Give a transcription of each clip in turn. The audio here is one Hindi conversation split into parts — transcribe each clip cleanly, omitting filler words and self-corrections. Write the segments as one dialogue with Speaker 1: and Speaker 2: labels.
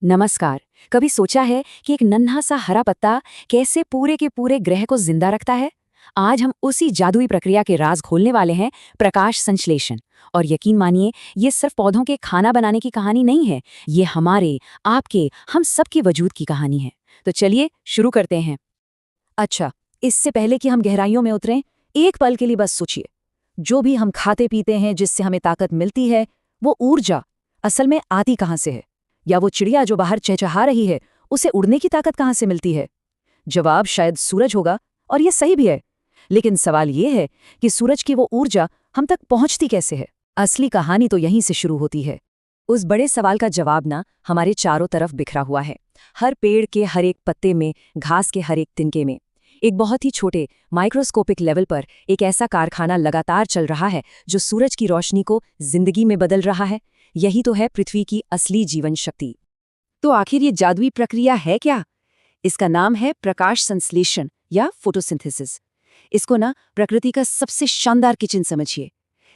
Speaker 1: नमस्कार। कभी सोचा है कि एक नन्हा सा हरा पत्ता कैसे पूरे के पूरे ग्रह को जिंदा रखता है? आज हम उसी जादुई प्रक्रिया के राज खोलने वाले हैं, प्रकाश संश्लेषण। और यकीन मानिए, ये सिर्फ पौधों के खाना बनाने की कहानी नहीं है, ये हमारे, आपके, हम सबके वजूद की कहानी है। तो चलिए शुरू करते हैं। अच्छा, इससे पहले कि हम गहराइयों में उतरें, एक पल के लिए बस सोचिए। जो भी हम खाते पीते हैं, जिससे हमें ताकत मिलती है, वो ऊर्जा असल में आती कहाँ से है? या वो चिड़िया जो बाहर चहचहा रही है, उसे उड़ने की ताकत कहाँ से मिलती है? जवाब शायद सूरज होगा, और ये सही भी है। लेकिन सवाल ये है कि सूरज की वो ऊर्जा हम तक पहुंचती कैसे है? असली कहानी तो यहीं से शुरू होती है। उस बड़े सवाल का जवाब ना हमारे चारों तरफ बिखरा हुआ है। हर पेड़ के हर एक पत्ते में, घास के हर एक तिनके में, एक बहुत ही छोटे माइक्रोस्कोपिक लेवल पर एक ऐसा कारखाना लगातार चल रहा है जो सूरज की रोशनी को जिंदगी में बदल रहा है। यही तो है पृथ्वी की असली जीवन शक्ति। तो आखिर ये जादुई प्रक्रिया है क्या? इसका नाम है प्रकाश संश्लेषण या फोटोसिंथेसिस। इसको ना प्रकृति का सबसे शानदार किचन समझिए।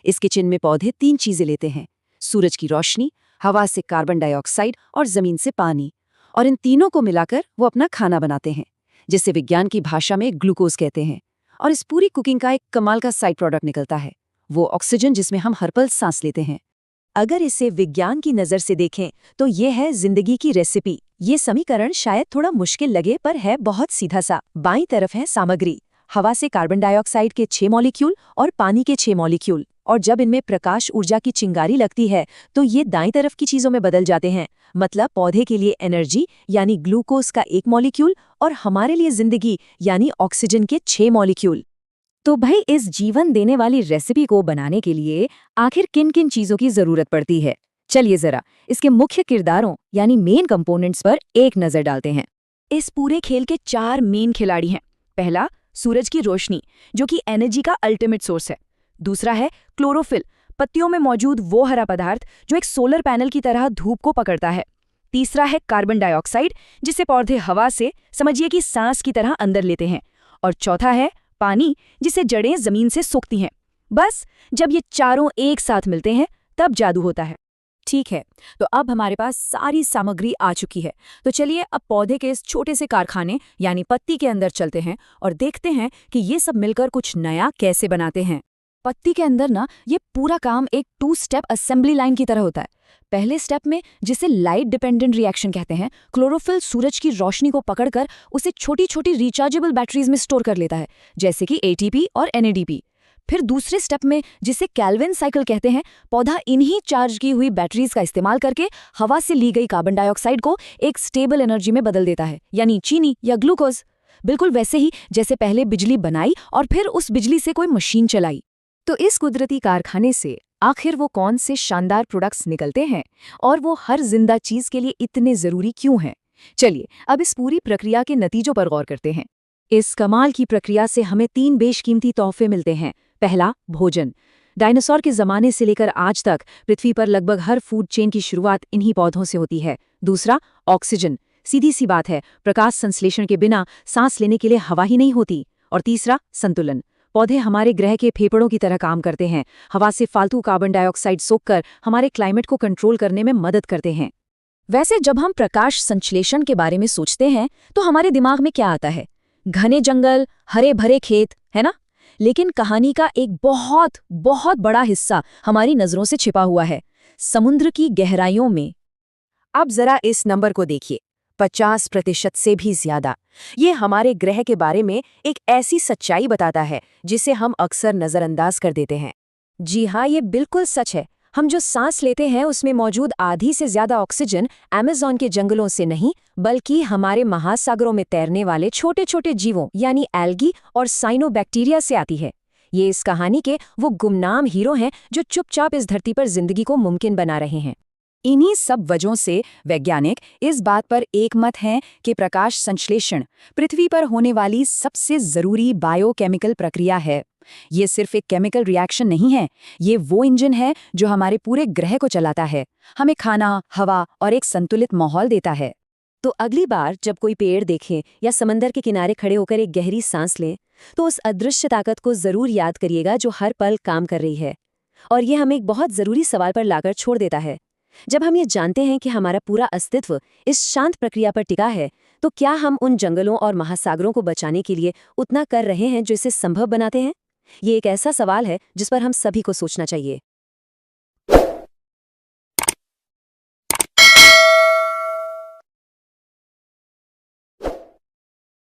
Speaker 1: इस किचन में पौधे 3 चीजें लेते हैं: सूरज की रोशनी, हवा से कार्बन डाइऑक्साइड और जमीन से पानी। और इन तीनों को मिलाकर वो अपना खाना बनाते हैं, जिसे विज्ञान की भाषा में ग्लूकोज कहते हैं। और इस पूरी कुकिंग का एक कमाल का साइड प्रोडक्ट निकलता है, वो ऑक्सीजन, जिसमें हम हर पल सांस लेते हैं। अगर इसे विज्ञान की नज़र से देखें तो ये है जिंदगी की रेसिपी। ये समीकरण शायद थोड़ा मुश्किल लगे, पर है बहुत सीधा सा। बाईं तरफ है सामग्री, हवा से कार्बन डाइऑक्साइड के 6 मॉलिक्यूल और पानी के 6 मॉलिक्यूल। और जब इनमें प्रकाश ऊर्जा की चिंगारी लगती है तो ये दाईं तरफ की चीजों में बदल जाते हैं। मतलब पौधे के लिए एनर्जी यानी ग्लूकोज का 1 मॉलिक्यूल, और हमारे लिए जिंदगी यानी ऑक्सीजन के 6 मॉलिक्यूल। तो भाई, इस जीवन देने वाली रेसिपी को बनाने के लिए आखिर किन किन चीजों की जरूरत पड़ती है? चलिए जरा इसके मुख्य किरदारों यानी मेन कंपोनेंट्स पर एक नजर डालते हैं। इस पूरे खेल के 4 मेन खिलाड़ी हैं। पहला, सूरज की रोशनी, जो कि एनर्जी का अल्टीमेट सोर्स है। दूसरा है क्लोरोफिल, पत्तियों में मौजूद वो हरा पदार्थ जो एक सोलर पैनल की तरह धूप को पकड़ता है। तीसरा है कार्बन डाइऑक्साइड, जिसे पौधे हवा से, समझिए कि सांस की तरह, अंदर लेते हैं। और चौथा है पानी, जिसे जड़ें जमीन से सोखती हैं। बस जब ये चारों एक साथ मिलते हैं तब जादू होता है। ठीक है, तो अब हमारे पास सारी सामग्री आ चुकी है। तो चलिए अब पौधे के इस छोटे से कारखाने यानी पत्ती के अंदर चलते हैं और देखते हैं कि ये सब मिलकर कुछ नया कैसे बनाते हैं। पत्ती के अंदर ना ये पूरा काम एक 2 स्टेप असेंबली लाइन की तरह होता है। पहले स्टेप में, जिसे लाइट डिपेंडेंट रिएक्शन कहते हैं, क्लोरोफिल सूरज की रोशनी को पकड़कर उसे छोटी छोटी रिचार्जेबल बैटरीज में स्टोर कर लेता है, जैसे कि एटीपी और एनएडीपी। फिर दूसरे स्टेप में, जिसे कैल्विन साइकिल कहते हैं, पौधा इन्हीं चार्ज की हुई बैटरीज का इस्तेमाल करके हवा से ली गई कार्बन डाइऑक्साइड को एक स्टेबल एनर्जी में बदल देता है, यानी चीनी या ग्लूकोज। बिल्कुल वैसे ही जैसे पहले बिजली बनाई और फिर उस बिजली से कोई मशीन चलाई। तो इस कुदरती कारखाने से आखिर वो कौन से शानदार प्रोडक्ट्स निकलते हैं, और वो हर जिंदा चीज के लिए इतने जरूरी क्यों हैं? चलिए अब इस पूरी प्रक्रिया के नतीजों पर गौर करते हैं। इस कमाल की प्रक्रिया से हमें 3 बेशकीमती तोहफे मिलते हैं। पहला, भोजन। डायनासोर के जमाने से लेकर आज तक पृथ्वी पर लगभग हर फूड चेन की शुरुआत इन्हीं पौधों से होती है। दूसरा, ऑक्सीजन। सीधी सी बात है, प्रकाश संश्लेषण के बिना सांस लेने के लिए हवा ही नहीं होती। और तीसरा, संतुलन। पौधे हमारे ग्रह के फेफड़ों की तरह काम करते हैं, हवा से फालतू कार्बन डाइऑक्साइड सोखकर हमारे क्लाइमेट को कंट्रोल करने में मदद करते हैं। वैसे जब हम प्रकाश संश्लेषण के बारे में सोचते हैं तो हमारे दिमाग में क्या आता है? घने जंगल, हरे भरे खेत, है ना? लेकिन कहानी का एक बहुत बहुत बड़ा हिस्सा हमारी नजरों से छिपा हुआ है, समुद्र की गहराइयों में। अब जरा इस नंबर को देखिए, 50% से भी ज्यादा। ये हमारे ग्रह के बारे में एक ऐसी सच्चाई बताता है जिसे हम अक्सर नजरअंदाज कर देते हैं। जी हाँ, ये बिल्कुल सच है। हम जो सांस लेते हैं उसमें मौजूद आधी से ज्यादा ऑक्सीजन अमेज़न के जंगलों से नहीं, बल्कि हमारे महासागरों में तैरने वाले छोटे छोटे जीवों यानी एल्गी और साइनोबैक्टीरिया से आती है। ये इस कहानी के वो गुमनाम हीरो हैं जो चुपचाप इस धरती पर जिंदगी को मुमकिन बना रहे हैं। इन्हीं सब वजहों से वैज्ञानिक इस बात पर एकमत हैं कि प्रकाश संश्लेषण पृथ्वी पर होने वाली सबसे जरूरी बायोकेमिकल प्रक्रिया है। ये सिर्फ एक केमिकल रिएक्शन नहीं है, ये वो इंजन है जो हमारे पूरे ग्रह को चलाता है, हमें खाना, हवा और एक संतुलित माहौल देता है। तो अगली बार जब कोई पेड़ देखें या समंदर के किनारे खड़े होकर एक गहरी सांस लें, तो उस अदृश्य ताकत को जरूर याद करिएगा जो हर पल काम कर रही है। और ये हमें एक बहुत जरूरी सवाल पर लाकर छोड़ देता है,
Speaker 2: जब हम ये जानते हैं कि हमारा पूरा अस्तित्व इस शांत प्रक्रिया पर टिका है, तो क्या हम उन जंगलों और महासागरों को बचाने के लिए उतना कर रहे हैं जो इसे संभव बनाते हैं? ये एक ऐसा सवाल है जिस पर हम सभी को सोचना चाहिए।